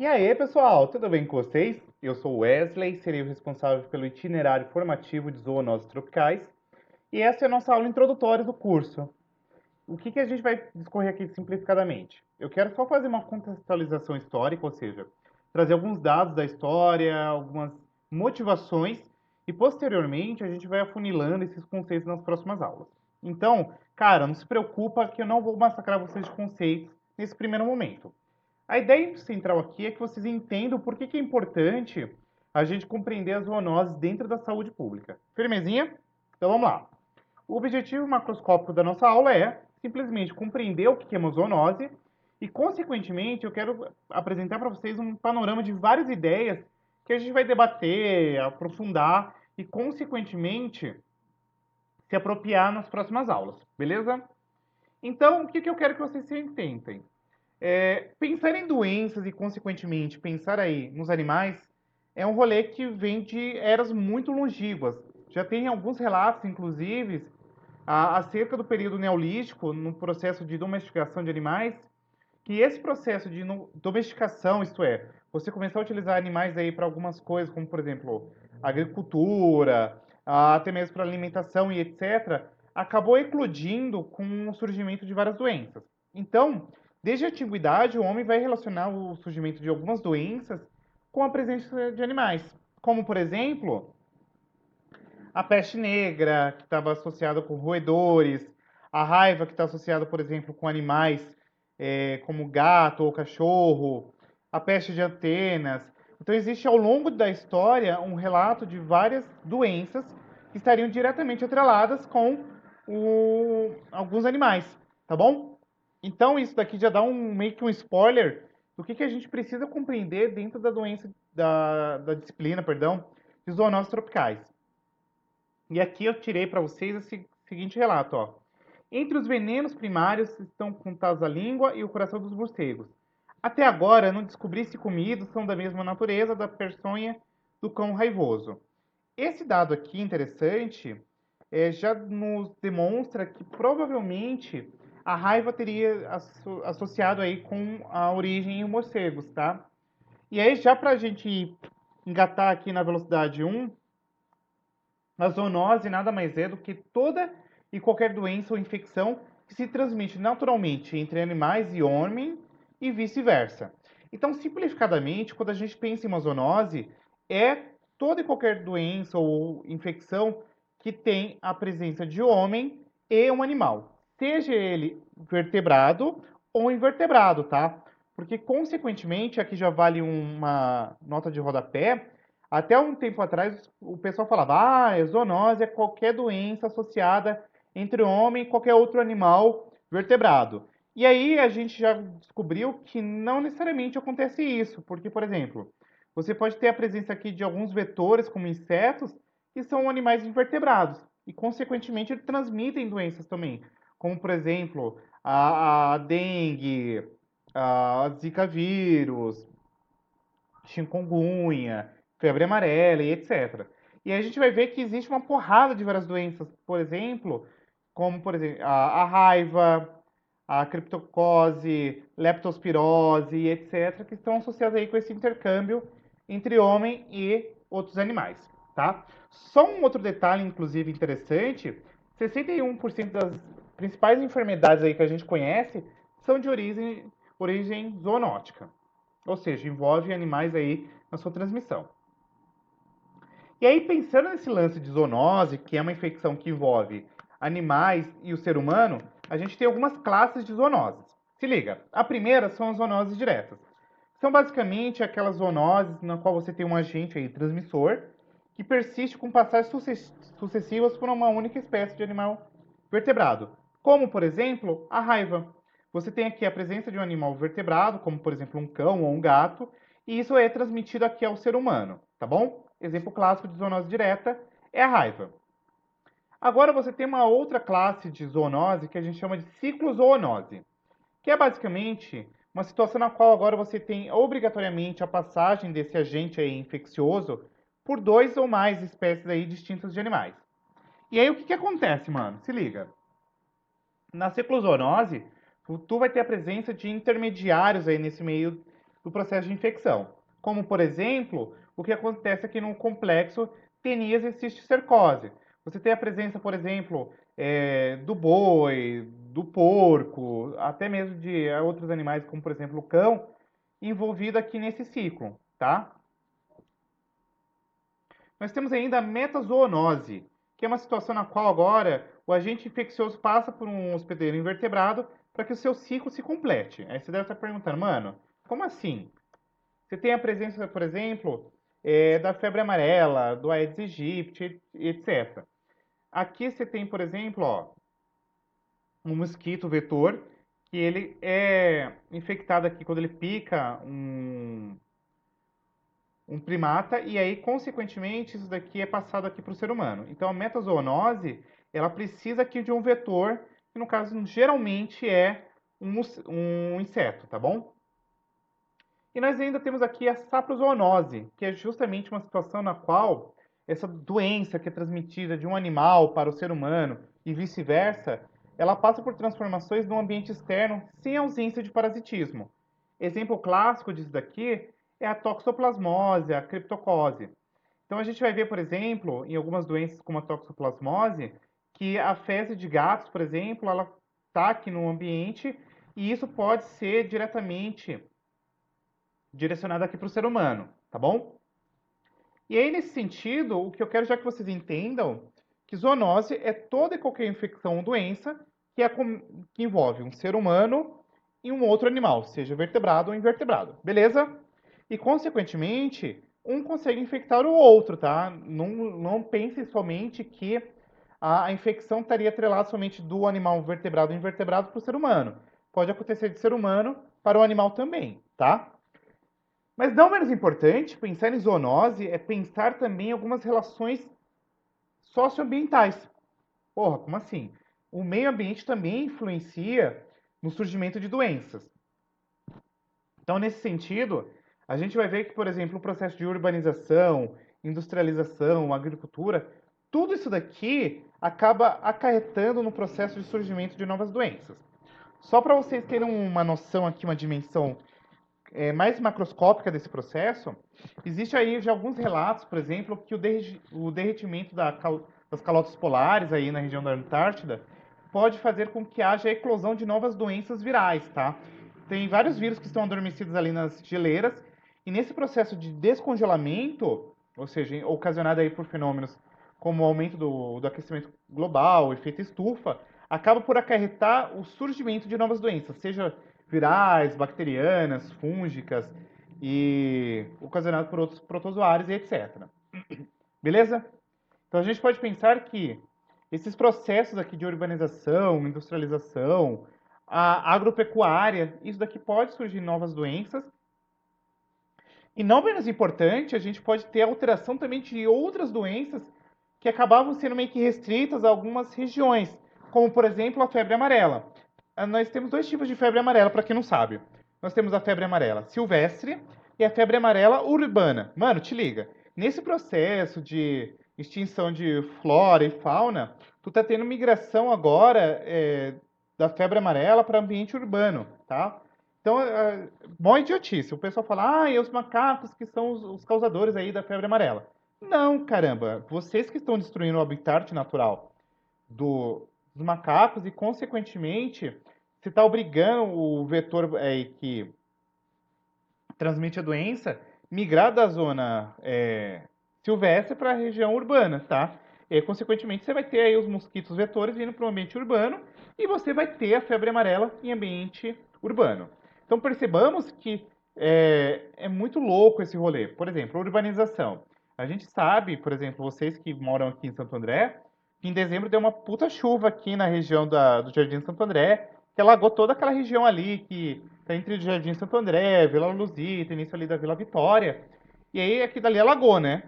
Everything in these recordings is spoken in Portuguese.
E aí, pessoal, tudo bem com vocês? Eu sou o Wesley, serei o responsável pelo itinerário formativo de zoonoses tropicais, e essa é a nossa aula introdutória do curso. O que a gente vai discorrer aqui simplificadamente? Eu quero só fazer uma contextualização histórica, ou seja, trazer alguns dados da história, algumas motivações, e posteriormente a gente vai afunilando esses conceitos nas próximas aulas. Então, cara, não se preocupa que eu não vou massacrar vocês de conceitos nesse primeiro momento. A ideia central aqui é que vocês entendam por que é importante a gente compreender as zoonoses dentro da saúde pública. Firmezinha? Então vamos lá. O objetivo macroscópico da nossa aula é simplesmente compreender o que é uma zoonose e, consequentemente, eu quero apresentar para vocês um panorama de várias ideias que a gente vai debater, aprofundar e, consequentemente, se apropriar nas próximas aulas, beleza? Então, o que eu quero que vocês se intentem? Pensar em doenças e, consequentemente, pensar aí nos animais é um rolê que vem de eras muito longínquas. Já tem alguns relatos, inclusive, acerca do período neolítico, no processo de domesticação de animais, que esse processo de domesticação, isto é, você começar a utilizar animais aí para algumas coisas, como por exemplo, agricultura, até mesmo para alimentação e etc., acabou eclodindo com o surgimento de várias doenças. Então, desde a antiguidade, o homem vai relacionar o surgimento de algumas doenças com a presença de animais, como por exemplo, a peste negra, que estava associada com roedores, a raiva, que está associada, por exemplo, com animais como gato ou cachorro, a peste de Atenas. Então, existe ao longo da história um relato de várias doenças que estariam diretamente atreladas com alguns animais, tá bom? Então, isso daqui já dá meio que um spoiler do que a gente precisa compreender dentro da doença, da disciplina, perdão, de zoonoses tropicais. E aqui eu tirei para vocês esse seguinte relato, ó. Entre os venenos primários estão contados a língua e o coração dos morcegos. Até agora, não descobri se comidos são da mesma natureza da peçonha do cão raivoso. Esse dado aqui interessante já nos demonstra que provavelmente a raiva teria associado aí com a origem em morcegos, tá? E aí, já para a gente engatar aqui na velocidade 1, a zoonose nada mais é do que toda e qualquer doença ou infecção que se transmite naturalmente entre animais e homem e vice-versa. Então, simplificadamente, quando a gente pensa em uma zoonose, é toda e qualquer doença ou infecção que tem a presença de homem e um animal, seja ele vertebrado ou invertebrado, tá? Porque, consequentemente, aqui já vale uma nota de rodapé. Até um tempo atrás, o pessoal falava, zoonose é qualquer doença associada entre o homem e qualquer outro animal vertebrado. E aí a gente já descobriu que não necessariamente acontece isso, porque, por exemplo, você pode ter a presença aqui de alguns vetores, como insetos, que são animais invertebrados, e, consequentemente, eles transmitem doenças também, como, por exemplo, a dengue, a zika vírus, chikungunya, febre amarela e etc. E aí a gente vai ver que existe uma porrada de várias doenças, por exemplo, como por exemplo a raiva, a criptocose, leptospirose e etc, que estão associadas aí com esse intercâmbio entre homem e outros animais, tá? Só um outro detalhe, inclusive, interessante, 61% das principais enfermidades aí que a gente conhece são de origem zoonótica. Ou seja, envolve animais aí na sua transmissão. E aí, pensando nesse lance de zoonose, que é uma infecção que envolve animais e o ser humano, a gente tem algumas classes de zoonoses. Se liga, a primeira são as zoonoses diretas. São basicamente aquelas zoonoses na qual você tem um agente aí transmissor que persiste com passagens sucessivas por uma única espécie de animal vertebrado, como, por exemplo, a raiva. Você tem aqui a presença de um animal vertebrado, como, por exemplo, um cão ou um gato, e isso é transmitido aqui ao ser humano, tá bom? Exemplo clássico de zoonose direta é a raiva. Agora você tem uma outra classe de zoonose que a gente chama de ciclozoonose, que é basicamente uma situação na qual agora você tem obrigatoriamente a passagem desse agente aí infeccioso por dois ou mais espécies aí distintas de animais. E aí o que acontece, mano? Se liga. Na ciclozoonose, tu vai ter a presença de intermediários aí nesse meio, do processo de infecção. Como, por exemplo, o que acontece aqui no complexo teníase cisticercose. Você tem a presença, por exemplo, do boi, do porco, até mesmo de outros animais, como, por exemplo, o cão, envolvido aqui nesse ciclo, tá? Nós temos ainda a metazoonose, que é uma situação na qual agora o agente infeccioso passa por um hospedeiro invertebrado para que o seu ciclo se complete. Aí você deve estar perguntando, mano, como assim? Você tem a presença, por exemplo, da febre amarela, do Aedes aegypti, etc. Aqui você tem, por exemplo, ó, um mosquito vetor, que ele é infectado aqui quando ele pica um primata e aí, consequentemente, isso daqui é passado aqui para o ser humano. Então, a metazoonose, ela precisa aqui de um vetor, que no caso, geralmente é um inseto, tá bom? E nós ainda temos aqui a saprozoonose, que é justamente uma situação na qual essa doença que é transmitida de um animal para o ser humano e vice-versa, ela passa por transformações no ambiente externo sem ausência de parasitismo. Exemplo clássico disso daqui é a toxoplasmose, a criptocose. Então a gente vai ver, por exemplo, em algumas doenças como a toxoplasmose, que a fezes de gatos, por exemplo, ela está aqui no ambiente e isso pode ser diretamente direcionado aqui para o ser humano, tá bom? E aí, nesse sentido, o que eu quero já que vocês entendam, que zoonose é toda e qualquer infecção ou doença que envolve um ser humano e um outro animal, seja vertebrado ou invertebrado, beleza? E, consequentemente, um consegue infectar o outro, tá? Não pense somente que a infecção estaria atrelada somente do animal vertebrado ou invertebrado para o ser humano. Pode acontecer de ser humano para o animal também, tá? Mas não menos importante, pensar em zoonose é pensar também em algumas relações socioambientais. Porra, como assim? O meio ambiente também influencia no surgimento de doenças. Então, nesse sentido, a gente vai ver que, por exemplo, o processo de urbanização, industrialização, agricultura, tudo isso daqui acaba acarretando no processo de surgimento de novas doenças. Só para vocês terem uma noção aqui, uma dimensão mais macroscópica desse processo, existe aí já alguns relatos, por exemplo, que o derretimento das calotas polares aí na região da Antártida pode fazer com que haja a eclosão de novas doenças virais, tá? Tem vários vírus que estão adormecidos ali nas geleiras, e nesse processo de descongelamento, ou seja, ocasionado aí por fenômenos como o aumento do aquecimento global, o efeito estufa, acaba por acarretar o surgimento de novas doenças, seja virais, bacterianas, fúngicas e ocasionado por outros protozoários e etc. Beleza? Então a gente pode pensar que esses processos aqui de urbanização, industrialização, a agropecuária, isso daqui pode surgir novas doenças. E não menos importante, a gente pode ter alteração também de outras doenças que acabavam sendo meio que restritas a algumas regiões, como por exemplo a febre amarela. Nós temos dois tipos de febre amarela, para quem não sabe. Nós temos a febre amarela silvestre e a febre amarela urbana. Mano, te liga. Nesse processo de extinção de flora e fauna, tu tá tendo migração agora da febre amarela para ambiente urbano, tá? Então, mó idiotice. O pessoal fala, e os macacos que são os causadores aí da febre amarela. Não, caramba. Vocês que estão destruindo o habitat natural dos macacos e, consequentemente, você está obrigando o vetor que transmite a doença migrar da zona silvestre para a região urbana, tá? E, consequentemente, você vai ter aí os mosquitos vetores vindo para o ambiente urbano e você vai ter a febre amarela em ambiente urbano. Então, percebamos que é muito louco esse rolê. Por exemplo, urbanização. A gente sabe, por exemplo, vocês que moram aqui em Santo André, que em dezembro deu uma puta chuva aqui na região do Jardim Santo André, que alagou toda aquela região ali que tá entre o Jardim Santo André, Vila Luzita, início ali da Vila Vitória. E aí aqui dali alagou, né?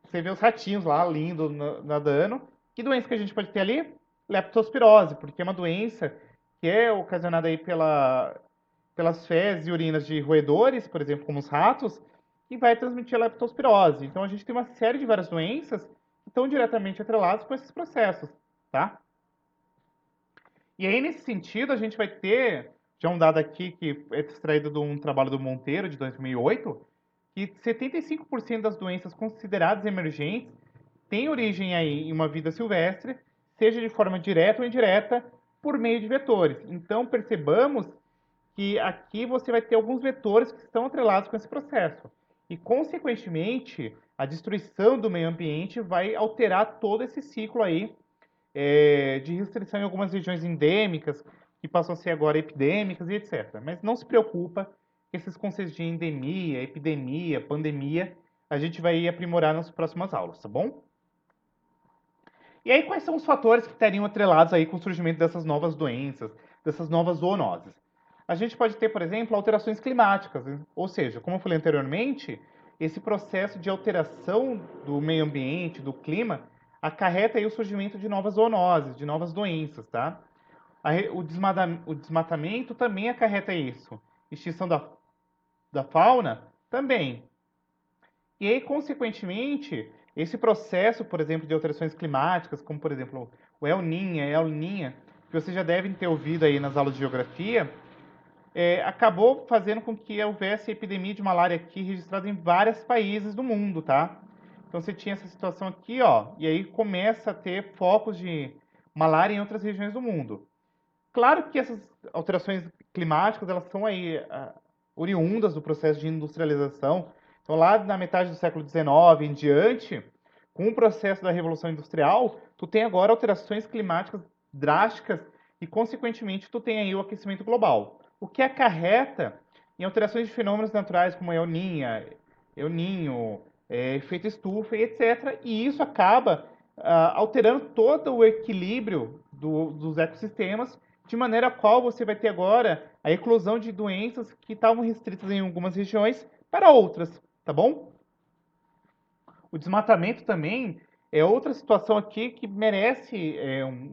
Você vê os ratinhos lá, lindo, nadando. Que doença que a gente pode ter ali? Leptospirose, porque é uma doença que é ocasionada aí pelas fezes e urinas de roedores, por exemplo, como os ratos, que vai transmitir a leptospirose. Então a gente tem uma série de várias doenças que estão diretamente atreladas com esses processos, tá? E aí, nesse sentido, a gente vai ter Já um dado aqui que é extraído de um trabalho do Monteiro, de 2008, que 75% das doenças consideradas emergentes têm origem aí em uma vida silvestre, seja de forma direta ou indireta, por meio de vetores. Então, percebamos que aqui você vai ter alguns vetores que estão atrelados com esse processo. E, consequentemente, a destruição do meio ambiente vai alterar todo esse ciclo aí de restrição em algumas regiões endêmicas, que passam a ser agora epidêmicas e etc. Mas não se preocupa, que esses conceitos de endemia, epidemia, pandemia, a gente vai aprimorar nas próximas aulas, tá bom? E aí, quais são os fatores que estariam atrelados aí com o surgimento dessas novas doenças, dessas novas zoonoses? A gente pode ter, por exemplo, alterações climáticas, né? Ou seja, como eu falei anteriormente, esse processo de alteração do meio ambiente, do clima, acarreta aí o surgimento de novas zoonoses, de novas doenças, tá? O desmatamento também acarreta isso. Extinção da fauna também. E aí, consequentemente, esse processo, por exemplo, de alterações climáticas, como por exemplo o El Niña, que vocês já devem ter ouvido aí nas aulas de geografia, acabou fazendo com que houvesse epidemia de malária aqui registrada em vários países do mundo, tá? Então você tinha essa situação aqui, ó, e aí começa a ter focos de malária em outras regiões do mundo. Claro que essas alterações climáticas, elas são aí oriundas do processo de industrialização. Então, lá na metade do século XIX em diante, com o processo da Revolução Industrial, tu tem agora alterações climáticas drásticas e, consequentemente, tu tem aí o aquecimento global. O que acarreta em alterações de fenômenos naturais como El Ninho, efeito estufa e etc. E isso acaba alterando todo o equilíbrio dos ecossistemas, de maneira a qual você vai ter agora a eclosão de doenças que estavam restritas em algumas regiões para outras, tá bom? O desmatamento também é outra situação aqui que merece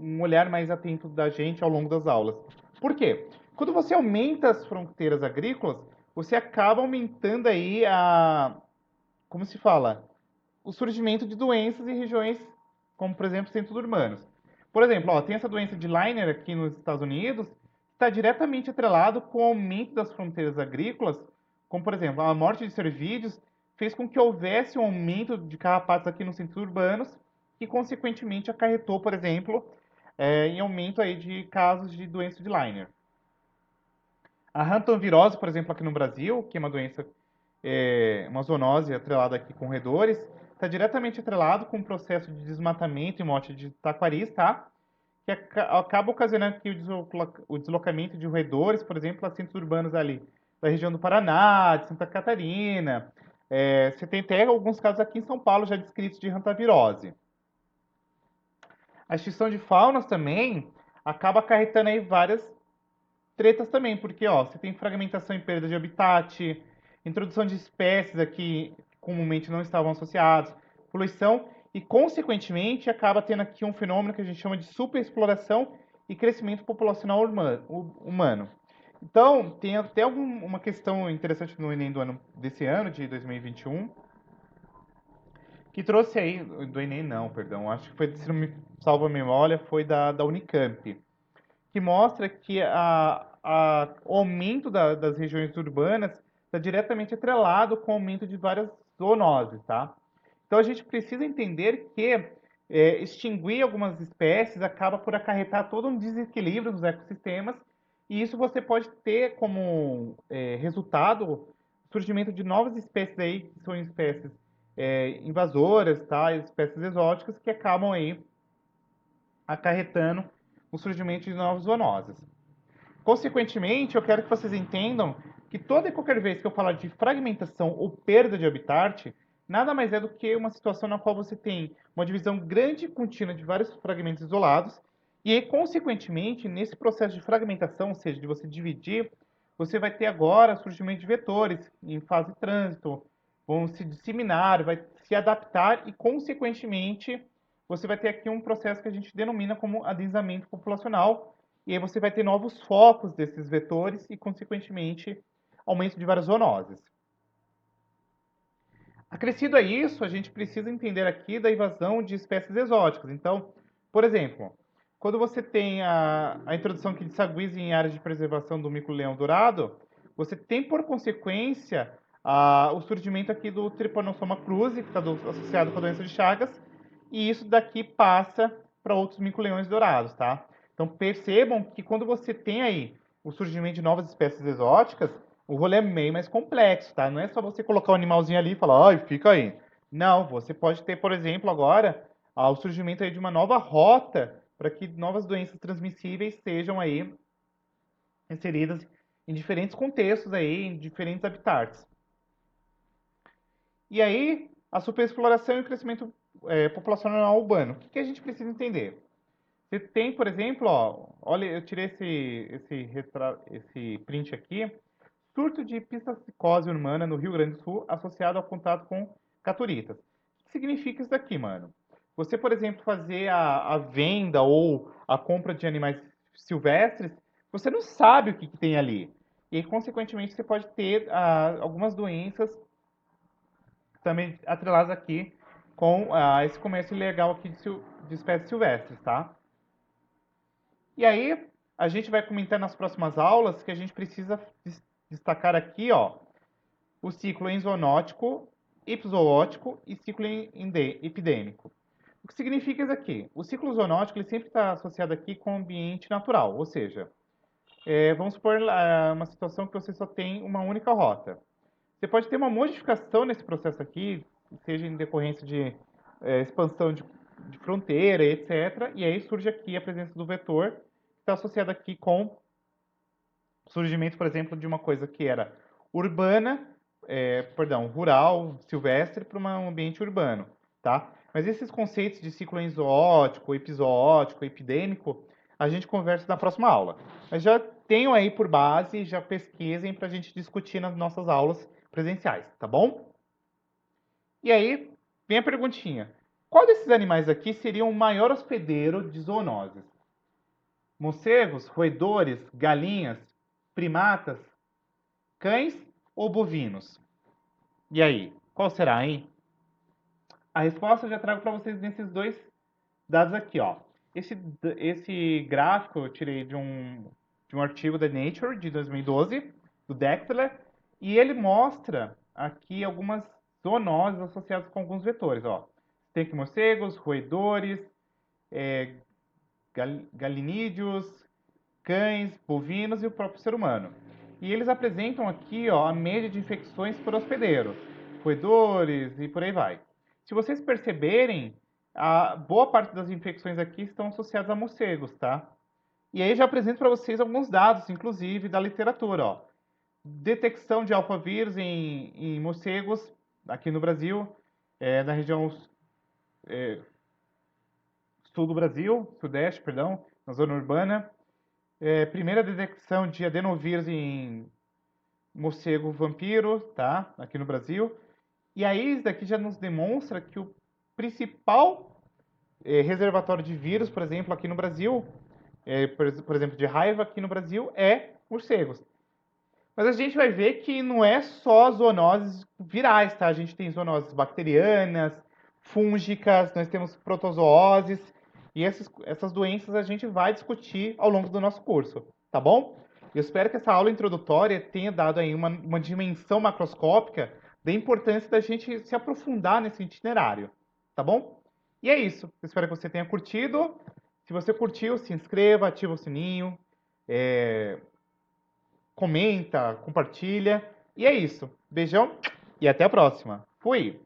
um olhar mais atento da gente ao longo das aulas. Por quê? Quando você aumenta as fronteiras agrícolas, você acaba aumentando aí como se fala, o surgimento de doenças em regiões como, por exemplo, centros urbanos. Por exemplo, ó, tem essa doença de Lyme aqui nos Estados Unidos, que está diretamente atrelado com o aumento das fronteiras agrícolas, como, por exemplo, a morte de cervídeos fez com que houvesse um aumento de carrapatos aqui nos centros urbanos, que, consequentemente, acarretou, por exemplo, em aumento aí de casos de doença de Lyme. A hantavirose, por exemplo, aqui no Brasil, que é uma doença, uma zoonose atrelada aqui com roedores, está diretamente atrelado com o processo de desmatamento e morte de taquaris, tá? Que acaba ocasionando aqui o deslocamento de roedores, por exemplo, a centros urbanos ali da região do Paraná, de Santa Catarina. Você tem até alguns casos aqui em São Paulo já descritos de hantavirose. A extinção de faunas também acaba acarretando aí várias tretas também, porque ó, você tem fragmentação e perda de habitat, introdução de espécies aqui que comumente não estavam associadas, poluição e, consequentemente, acaba tendo aqui um fenômeno que a gente chama de superexploração e crescimento populacional humano. Então, tem até uma questão interessante no Enem do ano desse ano, de 2021, que trouxe aí, do Enem não, perdão, acho que foi, se não me salva a memória, foi da Unicamp, que mostra que o aumento das regiões urbanas está diretamente atrelado com o aumento de várias zoonoses, tá? Então a gente precisa entender que extinguir algumas espécies acaba por acarretar todo um desequilíbrio nos ecossistemas, e isso você pode ter como resultado o surgimento de novas espécies aí, que são espécies invasoras, tá? Espécies exóticas que acabam aí acarretando o surgimento de novas zoonoses. Consequentemente, eu quero que vocês entendam que toda e qualquer vez que eu falar de fragmentação ou perda de habitat, nada mais é do que uma situação na qual você tem uma divisão grande e contínua de vários fragmentos isolados, e aí, consequentemente, nesse processo de fragmentação, ou seja, de você dividir, você vai ter agora surgimento de vetores em fase de trânsito, vão se disseminar, vai se adaptar e, consequentemente, você vai ter aqui um processo que a gente denomina como adensamento populacional, e aí você vai ter novos focos desses vetores e, consequentemente, aumento de várias zoonoses. Acrescido a isso, a gente precisa entender aqui da invasão de espécies exóticas. Então, por exemplo, quando você tem a introdução aqui de saguis em áreas de preservação do mico-leão dourado, você tem por consequência o surgimento aqui do Trypanosoma cruzi, que está associado com a doença de Chagas, e isso daqui passa para outros mico-leões dourados, tá? Então percebam que quando você tem aí o surgimento de novas espécies exóticas, o rolê é meio mais complexo, tá? Não é só você colocar um animalzinho ali e falar, ai, fica aí. Não, você pode ter, por exemplo, agora, o surgimento aí de uma nova rota para que novas doenças transmissíveis sejam aí inseridas em diferentes contextos aí, em diferentes habitats. E aí, a superexploração e o crescimento populacional urbano. O que a gente precisa entender? Você tem, por exemplo, ó, olha, eu tirei esse print aqui, surto de pistacicose urbana no Rio Grande do Sul associado ao contato com caturitas. O que significa isso daqui, mano? Você, por exemplo, fazer a venda ou a compra de animais silvestres, você não sabe o que tem ali. E aí, consequentemente, você pode ter algumas doenças também atreladas aqui com esse comércio ilegal aqui de espécies silvestres, tá? E aí, a gente vai comentar nas próximas aulas que a gente precisa destacar aqui, ó, o ciclo enzonótico, epizootico e ciclo epidêmico. O que significa isso aqui? O ciclo zoonótico ele sempre está associado aqui com o ambiente natural, ou seja, vamos supor uma situação que você só tem uma única rota. Você pode ter uma modificação nesse processo aqui, seja em decorrência de expansão de fronteira, etc. E aí surge aqui a presença do vetor, que está associado aqui com o surgimento, por exemplo, de uma coisa que era urbana, rural, silvestre, para um ambiente urbano, tá? Mas esses conceitos de ciclo enzootico, episótico, epidêmico, a gente conversa na próxima aula. Mas já tenham aí por base, já pesquisem para a gente discutir nas nossas aulas presenciais, tá bom? E aí, vem a perguntinha. Qual desses animais aqui seria o maior hospedeiro de zoonoses? Morcegos, roedores, galinhas, primatas, cães ou bovinos? E aí, qual será, hein? A resposta eu já trago para vocês nesses dois dados aqui, ó. Esse gráfico eu tirei de um artigo da Nature de 2012, do Dexler, e ele mostra aqui algumas zoonoses associadas com alguns vetores, ó. Tem aqui morcegos, roedores, galinídeos, cães, bovinos e o próprio ser humano. E eles apresentam aqui ó, a média de infecções por hospedeiro, roedores e por aí vai. Se vocês perceberem, a boa parte das infecções aqui estão associadas a morcegos, tá? E aí já apresento para vocês alguns dados, inclusive, da literatura. Ó. Detecção de alfavírus em morcegos aqui no Brasil, na região sul do Brasil, sudeste, perdão, na zona urbana. Primeira detecção de adenovírus em morcego vampiro, tá? Aqui no Brasil. E aí, isso daqui já nos demonstra que o principal reservatório de vírus, por exemplo, aqui no Brasil, por exemplo, de raiva aqui no Brasil, é morcegos. Mas a gente vai ver que não é só zoonoses virais, tá? A gente tem zoonoses bacterianas, fúngicas, nós temos protozooses, e essas doenças a gente vai discutir ao longo do nosso curso, tá bom? Eu espero que essa aula introdutória tenha dado aí uma dimensão macroscópica da importância da gente se aprofundar nesse itinerário, tá bom? E é isso. Eu espero que você tenha curtido. Se você curtiu, se inscreva, ativa o sininho, comenta, compartilha. E é isso. Beijão e até a próxima. Fui!